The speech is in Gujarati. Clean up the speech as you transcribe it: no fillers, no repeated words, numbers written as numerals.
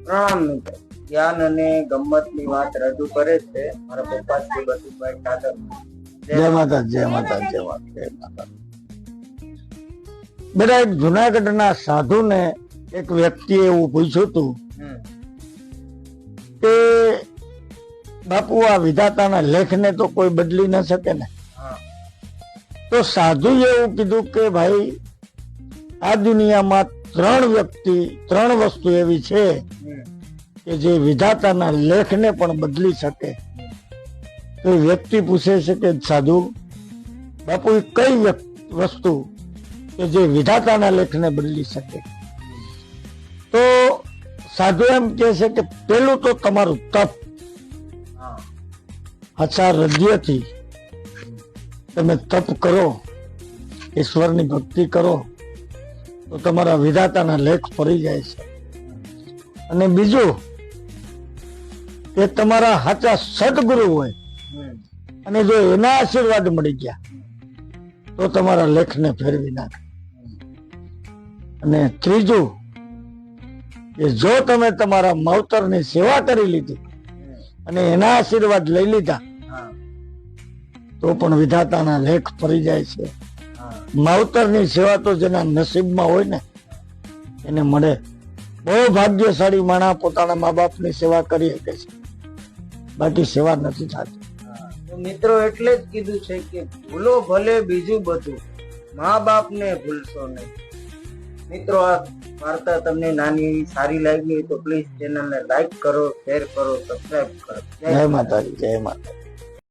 પ્રણામ મિત્રો. જ્ઞાન અને ગમ્મત ની વાત રજૂ કરે છે મારા પપ્પા શ્રી બસુભાઈ ઠાકર. જય માતા, જય માતા, જય માતા, જય માતા. બેટા, એક જુનાગઢના સાધુ ને એક વ્યક્તિએ એવું પૂછ્યું હતું કે બાપુ, આ વિધાતાના લેખને તો કોઈ બદલી ન શકે ને. તો સાધુએ એવું કીધું કે ભાઈ, આ દુનિયામાં ત્રણ વસ્તુ એવી છે કે જે વિધાતાના લેખને પણ બદલી શકે. તો વ્યક્તિ પૂછે છે કે સાધુ બાપુ, એ કઈ વસ્તુ કે જે વિધાતાના લેખને બદલી શકે? તો સાધુ એમ કે છે કે પેલું તો તમારું તપ. હજાર હૃદયથી તમે તપ કરો, ઈશ્વરની ભક્તિ કરો, તો તમારા વિધાતાના લેખ ફરી જાય છે. અને બીજું કે તમારા સાચા સદગુરુ હોય અને જો એના આશીર્વાદ મળી ગયા તો તમારા લેખને ફેરવી નાખે. અને ત્રીજું કે જો તમે તમારા માવતરની સેવા કરી લીધી અને એના આશીર્વાદ લઈ લીધા તો પણ વિધાતાના લેખ ફરી જાય છે. માવતરની સેવા તો જેના નસીબમાં હોય ને એને મળે. બહુ ભાગ્યશાળી માણસ પોતાના મા બાપની સેવા કરી શકે છે, બાકી સેવા નથી થતી. મિત્રો એટલે જ કીધું છે કે ભૂલો ભલે બીજું બધું, મા બાપ ને ભૂલશો નહીં. મિત્રો, આ વાર્તા તમને નાની સારી લાગી હોય તો પ્લીઝ ચેનલને લાઈક કરો, શેર કરો, સબસ્ક્રાઇબ કરો. જય માતાજી, જય માતા.